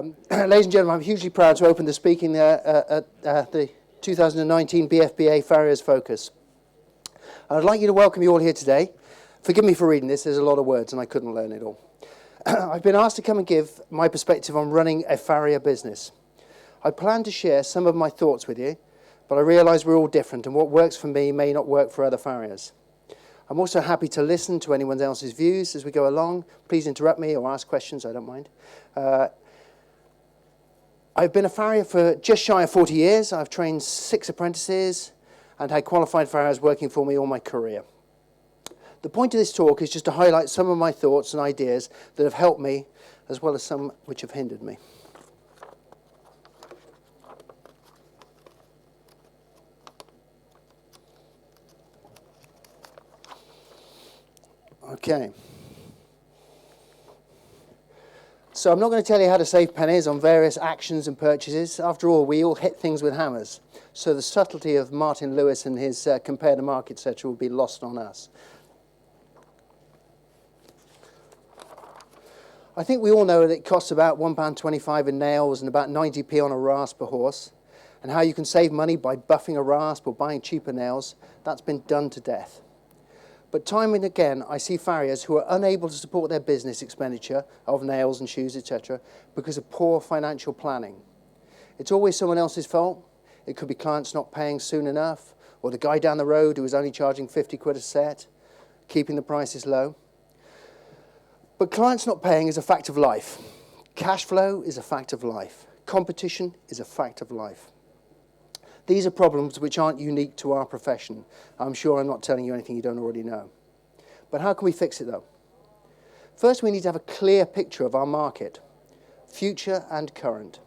Ladies and gentlemen, I'm hugely proud to open the speaking at the 2019 BFBA Farriers Focus. I'd like you to welcome you all here today. Forgive me for reading this, there's a lot of words and I couldn't learn it all. I've been asked to come and give my perspective on running a farrier business. I plan to share some of my thoughts with you, but I realise we're all different and what works for me may not work for other farriers. I'm also happy to listen to anyone else's views as we go along. Please interrupt me or ask questions, I don't mind. I've been a farrier for just shy of 40 years. I've trained 6 apprentices and had qualified farriers working for me all my career. The point of this talk is just to highlight some of my thoughts and ideas that have helped me, as well as some which have hindered me. Okay. So I'm not going to tell you how to save pennies on various actions and purchases. After all, we all hit things with hammers. So the subtlety of Martin Lewis and his compare the market, etc. will be lost on us. I think we all know that it costs about £1.25 in nails and about 90p on a rasp a horse. And how you can save money by buffing a rasp or buying cheaper nails, that's been done to death. But time and again, I see farriers who are unable to support their business expenditure of nails and shoes, etc., because of poor financial planning. It's always someone else's fault. It could be clients not paying soon enough, or the guy down the road who was only charging 50 quid a set, keeping the prices low. But clients not paying is a fact of life. Cash flow is a fact of life. Competition is a fact of life. These are problems which aren't unique to our profession. I'm sure I'm not telling you anything you don't already know. But how can we fix it, though? First, we need to have a clear picture of our market, future and current.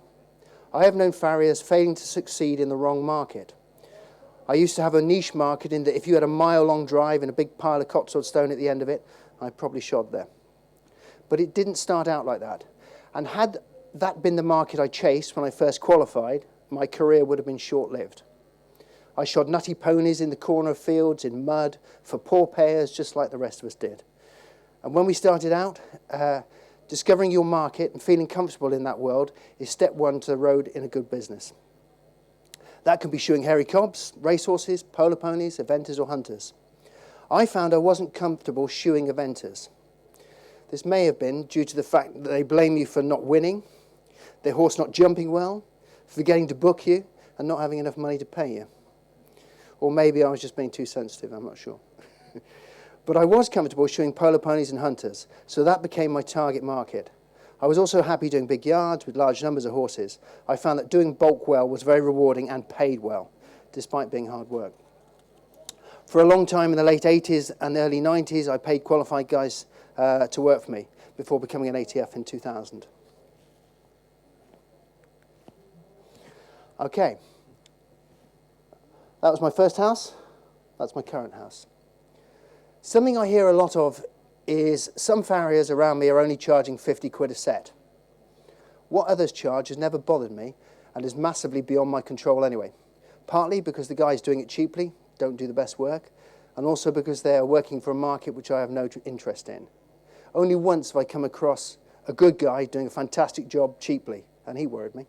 I have known farriers failing to succeed in the wrong market. I used to have a niche market in that if you had a mile-long drive and a big pile of Cotswold stone at the end of it, I probably shod there. But it didn't start out like that. And had that been the market I chased when I first qualified, my career would have been short-lived. I shod nutty ponies in the corner of fields in mud for poor payers just like the rest of us did. And when we started out, discovering your market and feeling comfortable in that world is step one to the road in a good business. That can be shoeing hairy cobs, racehorses, polo ponies, eventers or hunters. I found I wasn't comfortable shoeing eventers. This may have been due to the fact that they blame you for not winning, their horse not jumping well, forgetting to book you, and not having enough money to pay you. Or maybe I was just being too sensitive, I'm not sure. But I was comfortable shoeing polo ponies and hunters, so that became my target market. I was also happy doing big yards with large numbers of horses. I found that doing bulk well was very rewarding and paid well, despite being hard work. For a long time in the late 80s and early 90s, I paid qualified guys to work for me before becoming an ATF in 2000. Okay, that was my first house, that's my current house. Something I hear a lot of is some farriers around me are only charging 50 quid a set. What others charge has never bothered me and is massively beyond my control anyway. Partly because the guys doing it cheaply don't do the best work, and also because they are working for a market which I have no interest in. Only once have I come across a good guy doing a fantastic job cheaply, and he worried me.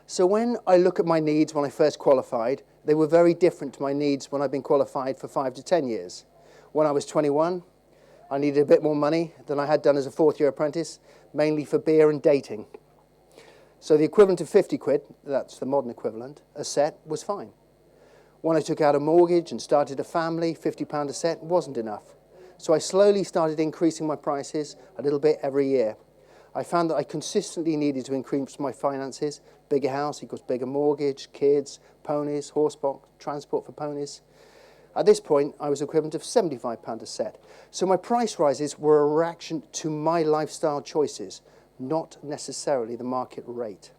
So when I look at my needs when I first qualified, they were very different to my needs when I've been qualified for 5 to 10 years. When I was 21, I needed a bit more money than I had done as a 4th-year apprentice, mainly for beer and dating. So the equivalent of 50 quid, that's the modern equivalent, a set was fine. When I took out a mortgage and started a family, £50 a set wasn't enough. So I slowly started increasing my prices a little bit every year. I found that I consistently needed to increase my finances. Bigger house equals bigger mortgage, kids, ponies, horse box, transport for ponies. At this point, I was equivalent of £75 a set. So my price rises were a reaction to my lifestyle choices, not necessarily the market rate.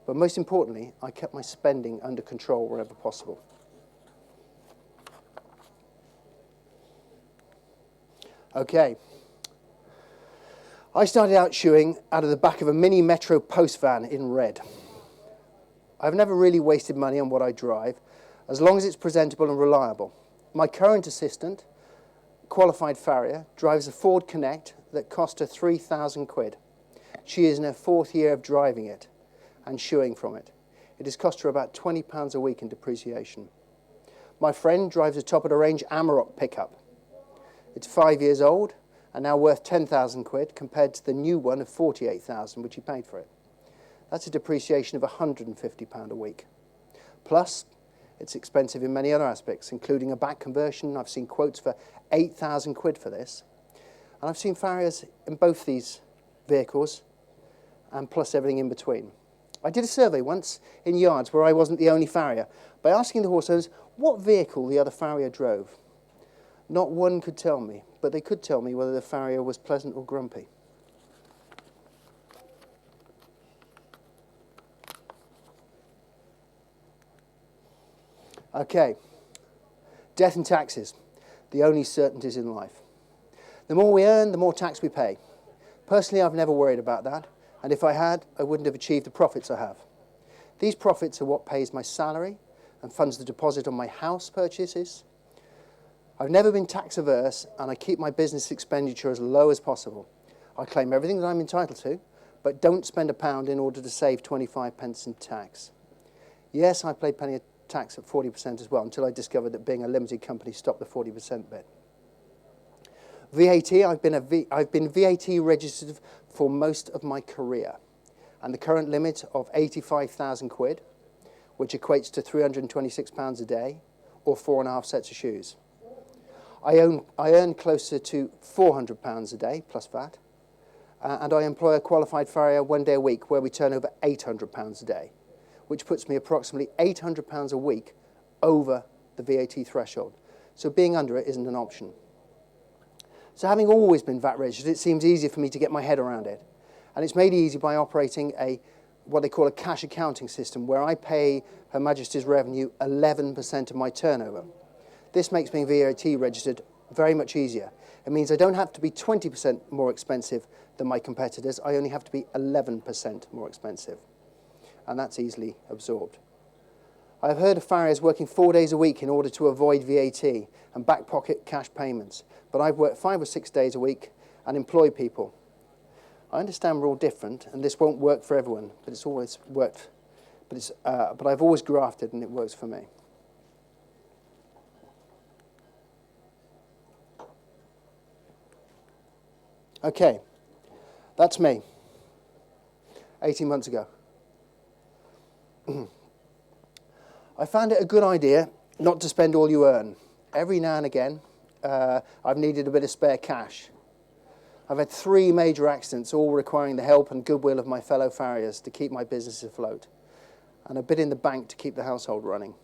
But most importantly, I kept my spending under control wherever possible. Okay. I started out shoeing out of the back of a mini Metro post van in red. I've never really wasted money on what I drive, as long as it's presentable and reliable. My current assistant, qualified farrier, drives a Ford Connect that cost her 3,000 quid. She is in her 4th year of driving it and shoeing from it. It has cost her about £20 a week in depreciation. My friend drives a top-of-the-range Amarok pickup. It's 5 years old and now worth 10,000 quid compared to the new one of 48,000 which he paid for it. That's a depreciation of £150 a week. Plus, it's expensive in many other aspects, including a back conversion. I've seen quotes for 8,000 quid for this. And I've seen Farriers in both these vehicles, and plus everything in between. I did a survey once in yards where I wasn't the only farrier by asking the horse owners what vehicle the other farrier drove. Not one could tell me, but they could tell me whether the farrier was pleasant or grumpy. Okay, death and taxes, the only certainties in life. The more we earn, the more tax we pay. Personally, I've never worried about that, and if I had, I wouldn't have achieved the profits I have. These profits are what pays my salary and funds the deposit on my house purchases. I've never been tax averse, and I keep my business expenditure as low as possible. I claim everything that I'm entitled to, but don't spend a pound in order to save 25 pence in tax. Yes, I paid plenty of tax at 40% as well, until I discovered that being a limited company stopped the 40% bit. VAT, I've been VAT registered for most of my career, and the current limit of 85,000 quid, which equates to £326 a day, or 4.5 sets of shoes. I earn closer to £400 a day, plus VAT, and I employ a qualified farrier 1 day a week, where we turn over £800 a day, which puts me approximately £800 a week over the VAT threshold. So being under it isn't an option. So having always been VAT registered, it seems easier for me to get my head around it. And it's made easy by operating what they call a cash accounting system, where I pay Her Majesty's Revenue 11% of my turnover. This makes being VAT registered very much easier. It means I don't have to be 20% more expensive than my competitors. I only have to be 11% more expensive. And that's easily absorbed. I've heard of farriers working 4 days a week in order to avoid VAT and back pocket cash payments, but I've worked 5 or 6 days a week and employ people. I understand we're all different, and this won't work for everyone, but it's always worked. But I've always grafted, and it works for me. Okay, that's me, 18 months ago. I found it a good idea not to spend all you earn. Every now and again, I've needed a bit of spare cash. I've had 3 major accidents, all requiring the help and goodwill of my fellow farriers to keep my business afloat, and a bit in the bank to keep the household running.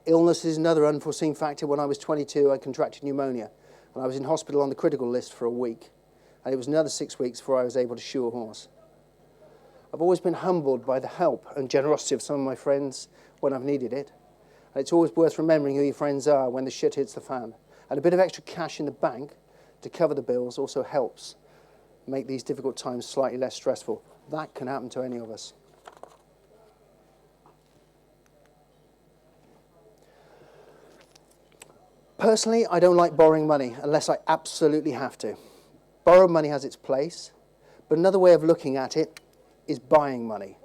Illness is another unforeseen factor. When I was 22, I contracted pneumonia, and I was in hospital on the critical list for a week, and it was another 6 weeks before I was able to shoe a horse. I've always been humbled by the help and generosity of some of my friends when I've needed it. And it's always worth remembering who your friends are when the shit hits the fan. And a bit of extra cash in the bank to cover the bills also helps make these difficult times slightly less stressful. That can happen to any of us. Personally, I don't like borrowing money unless I absolutely have to. Borrowed money has its place, but another way of looking at it is buying money.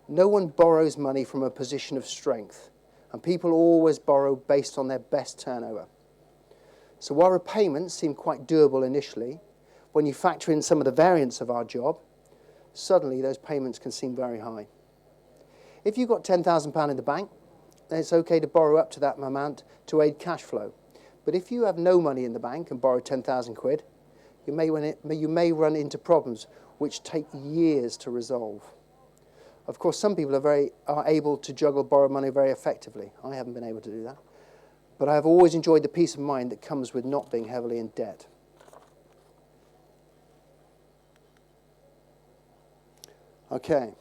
No one borrows money from a position of strength, and people always borrow based on their best turnover. So while repayments seem quite doable initially, when you factor in some of the variance of our job, suddenly those payments can seem very high. If you've got £10,000 in the bank, then it's okay to borrow up to that amount to aid cash flow. But if you have no money in the bank and borrow 10,000 quid, you may run into problems which take years to resolve. Of course, some people are able to juggle borrowed money very effectively. I haven't been able to do that. But I have always enjoyed the peace of mind that comes with not being heavily in debt. Okay,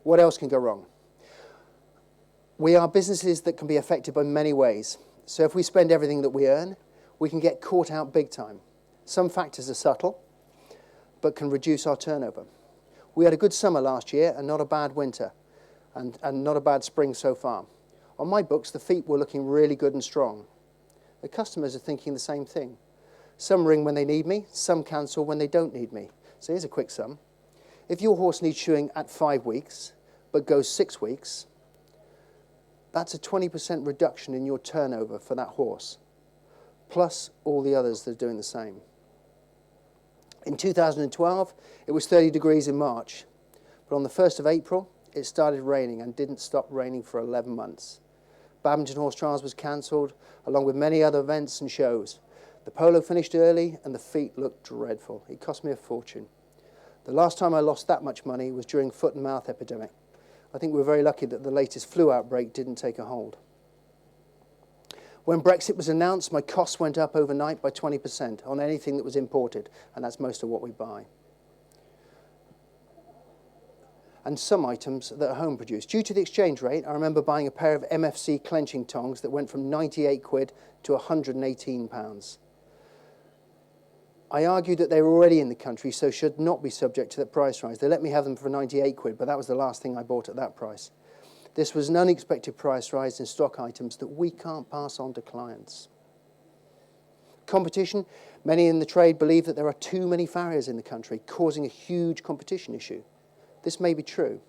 what else can go wrong? We are businesses that can be affected by many ways. So if we spend everything that we earn, we can get caught out big time. Some factors are subtle, but can reduce our turnover. We had a good summer last year and not a bad winter, and not a bad spring so far. On my books, the feet were looking really good and strong. The customers are thinking the same thing. Some ring when they need me, some cancel when they don't need me. So here's a quick sum. If your horse needs shoeing at 5 weeks, but goes 6 weeks, that's a 20% reduction in your turnover for that horse, plus all the others that are doing the same. In 2012, it was 30 degrees in March, but on the 1st of April, it started raining and didn't stop raining for 11 months. Badminton Horse Trials was cancelled, along with many other events and shows. The polo finished early and the feet looked dreadful. It cost me a fortune. The last time I lost that much money was during foot and mouth epidemic. I think we're very lucky that the latest flu outbreak didn't take a hold. When Brexit was announced, my costs went up overnight by 20% on anything that was imported, and that's most of what we buy. And some items that are home produced. Due to the exchange rate, I remember buying a pair of MFC clenching tongs that went from 98 quid to 118 pounds. I argued that they were already in the country, so should not be subject to that price rise. They let me have them for 98 quid, but that was the last thing I bought at that price. This was an unexpected price rise in stock items that we can't pass on to clients. Competition. Many in the trade believe that there are too many farriers in the country, causing a huge competition issue. This may be true.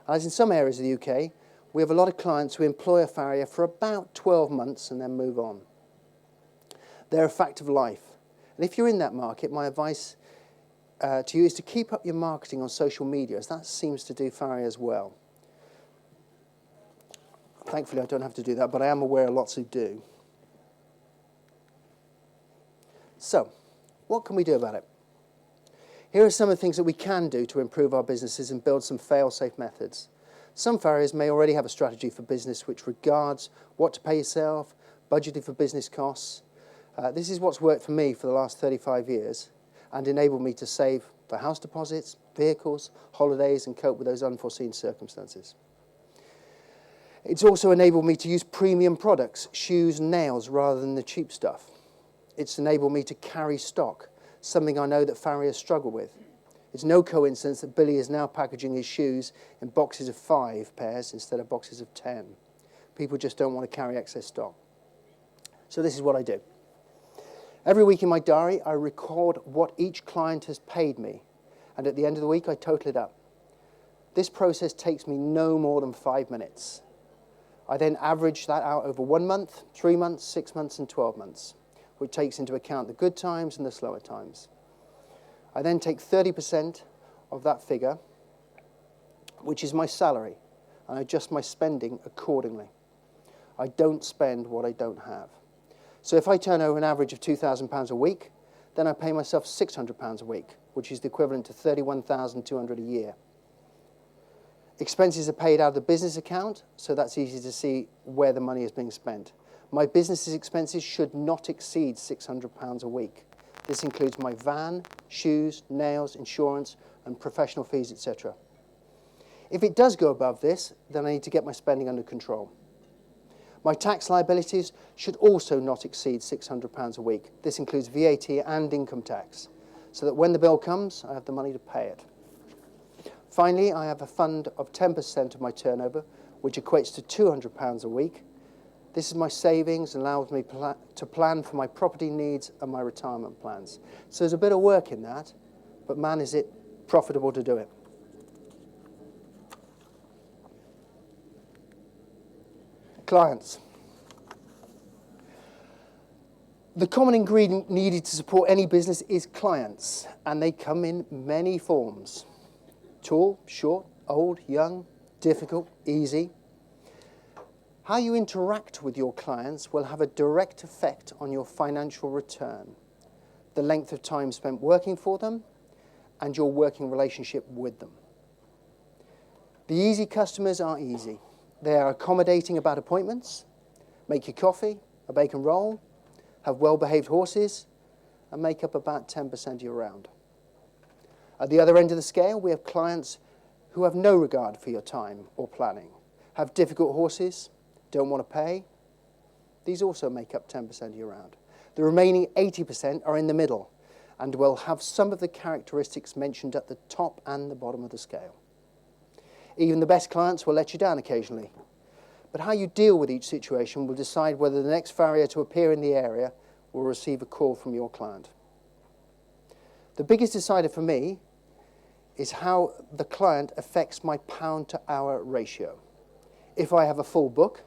As in some areas of the UK, we have a lot of clients who employ a farrier for about 12 months and then move on. They're a fact of life. And if you're in that market, my advice to you is to keep up your marketing on social media, as that seems to do farriers well. Thankfully, I don't have to do that, but I am aware of lots who do. So, what can we do about it? Here are some of the things that we can do to improve our businesses and build some fail-safe methods. Some farriers may already have a strategy for business which regards what to pay yourself, budgeting for business costs. This is what's worked for me for the last 35 years and enabled me to save for house deposits, vehicles, holidays, and cope with those unforeseen circumstances. It's also enabled me to use premium products, shoes and nails, rather than the cheap stuff. It's enabled me to carry stock, something I know that farriers struggle with. It's no coincidence that Billy is now packaging his shoes in boxes of 5 pairs instead of boxes of 10. People just don't want to carry excess stock. So this is what I do. Every week in my diary, I record what each client has paid me, and at the end of the week, I total it up. This process takes me no more than 5 minutes. I then average that out over 1 month, 3 months, 6 months, and 12 months, which takes into account the good times and the slower times. I then take 30% of that figure, which is my salary, and I adjust my spending accordingly. I don't spend what I don't have. So if I turn over an average of £2,000 a week, then I pay myself £600 a week, which is the equivalent to £31,200 a year. Expenses are paid out of the business account, so that's easy to see where the money is being spent. My business's expenses should not exceed £600 a week. This includes my van, shoes, nails, insurance, and professional fees, etc. If it does go above this, then I need to get my spending under control. My tax liabilities should also not exceed £600 a week. This includes VAT and income tax, so that when the bill comes, I have the money to pay it. Finally, I have a fund of 10% of my turnover, which equates to £200 a week. This is my savings and allows me to plan for my property needs and my retirement plans. So there's a bit of work in that, but man, is it profitable to do it. Clients. The common ingredient needed to support any business is clients, and they come in many forms. Tall, short, old, young, difficult, easy. How you interact with your clients will have a direct effect on your financial return, the length of time spent working for them, and your working relationship with them. The easy customers are easy. They are accommodating about appointments, make your coffee, a bacon roll, have well-behaved horses, and make up about 10% of your round. At the other end of the scale, we have clients who have no regard for your time or planning, have difficult horses, don't want to pay. These also make up 10% of your round. The remaining 80% are in the middle and will have some of the characteristics mentioned at the top and the bottom of the scale. Even the best clients will let you down occasionally. But how you deal with each situation will decide whether the next farrier to appear in the area will receive a call from your client. The biggest decider for me is how the client affects my pound to hour ratio. If I have a full book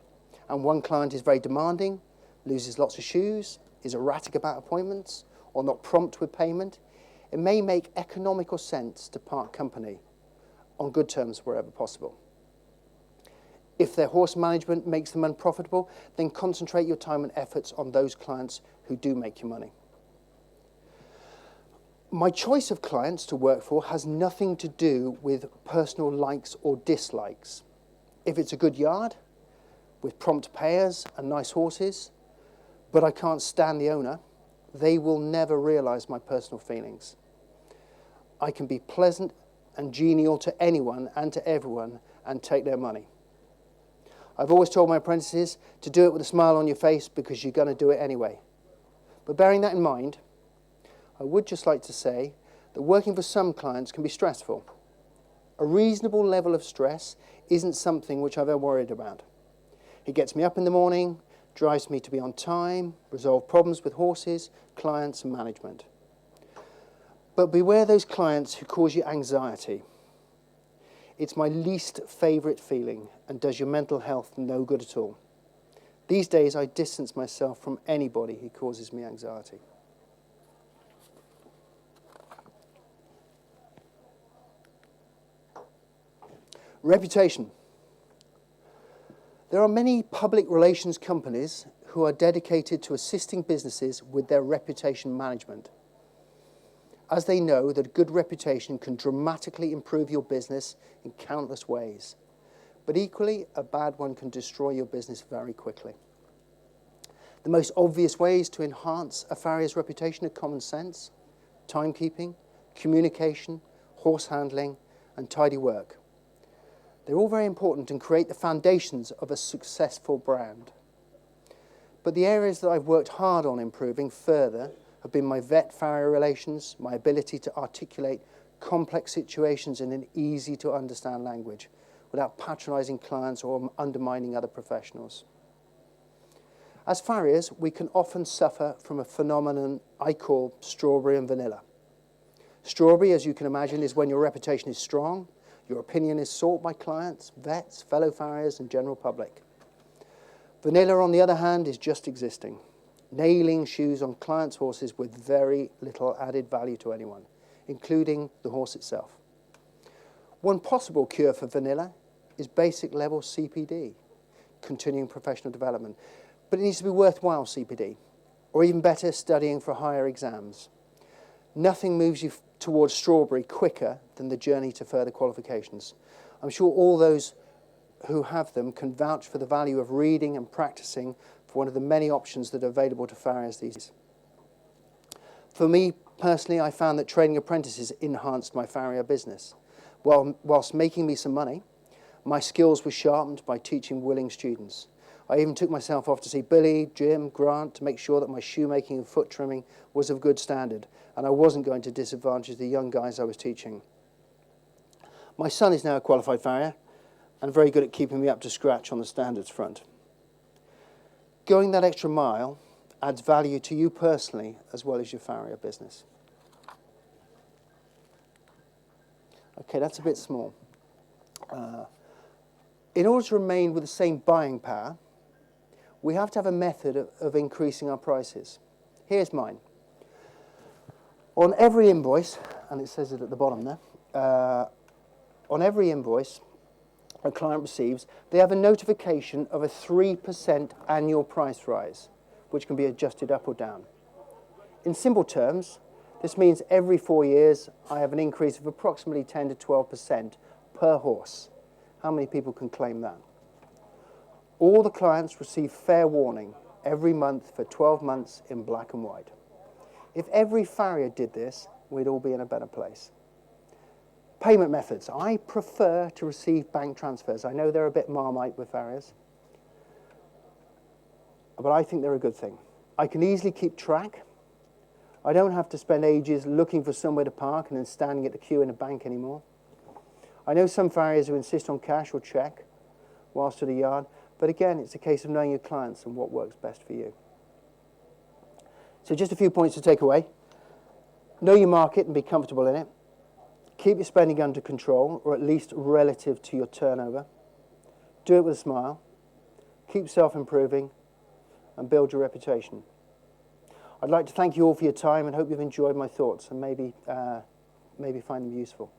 and one client is very demanding, loses lots of shoes, is erratic about appointments, or not prompt with payment, it may make economical sense to part company on good terms wherever possible. If their horse management makes them unprofitable, then concentrate your time and efforts on those clients who do make you money. My choice of clients to work for has nothing to do with personal likes or dislikes. If it's a good yard, with prompt payers and nice horses, but I can't stand the owner, they will never realize my personal feelings. I can be pleasant and genial to anyone and to everyone and take their money. I've always told my apprentices to do it with a smile on your face because you're going to do it anyway. But bearing that in mind, I would just like to say that working for some clients can be stressful. A reasonable level of stress isn't something which I've ever worried about. It gets me up in the morning, drives me to be on time, resolve problems with horses, clients and management. But beware those clients who cause you anxiety. It's my least favourite feeling and does your mental health no good at all. These days I distance myself from anybody who causes me anxiety. Reputation. There are many public relations companies who are dedicated to assisting businesses with their reputation management, as they know that a good reputation can dramatically improve your business in countless ways. But equally, a bad one can destroy your business very quickly. The most obvious ways to enhance a farrier's reputation are common sense, timekeeping, communication, horse handling, and tidy work. They're all very important and create the foundations of a successful brand. But the areas that I've worked hard on improving further have been my vet-farrier relations, my ability to articulate complex situations in an easy-to-understand language without patronising clients or undermining other professionals. As farriers, we can often suffer from a phenomenon I call strawberry and vanilla. Strawberry, as you can imagine, is when your reputation is strong, your opinion is sought by clients, vets, fellow farriers, and general public. Vanilla, on the other hand, is just existing, nailing shoes on clients' horses with very little added value to anyone, including the horse itself. One possible cure for vanilla is basic level CPD, continuing professional development, but it needs to be worthwhile CPD, or even better, studying for higher exams. Nothing moves you towards strawberry quicker than the journey to further qualifications. I'm sure all those who have them can vouch for the value of reading and practicing for one of the many options that are available to farriers these days. For me personally, I found that training apprentices enhanced my farrier business. Whilst making me some money, my skills were sharpened by teaching willing students. I even took myself off to see Billy, Jim, Grant to make sure that my shoemaking and foot trimming was of good standard and I wasn't going to disadvantage the young guys I was teaching. My son is now a qualified farrier and very good at keeping me up to scratch on the standards front. Going that extra mile adds value to you personally as well as your farrier business. Okay, that's a bit small. In order to remain with the same buying power, we have to have a method of increasing our prices. Here's mine. On every invoice, and it says it at the bottom there, on every invoice a client receives, they have a notification of a 3% annual price rise, which can be adjusted up or down. In simple terms, this means every 4 years I have an increase of approximately 10 to 12% per horse. How many people can claim that? All the clients receive fair warning every month for 12 months in black and white. If every farrier did this, we'd all be in a better place. Payment methods. I prefer to receive bank transfers. I know they're a bit marmite with farriers, but I think they're a good thing. I can easily keep track. I don't have to spend ages looking for somewhere to park and then standing at the queue in a bank anymore. I know some farriers who insist on cash or cheque whilst at a yard, but again, it's a case of knowing your clients and what works best for you. So just a few points to take away. Know your market and be comfortable in it. Keep your spending under control, or at least relative to your turnover. Do it with a smile. Keep self-improving and build your reputation. I'd like to thank you all for your time and hope you've enjoyed my thoughts and maybe find them useful.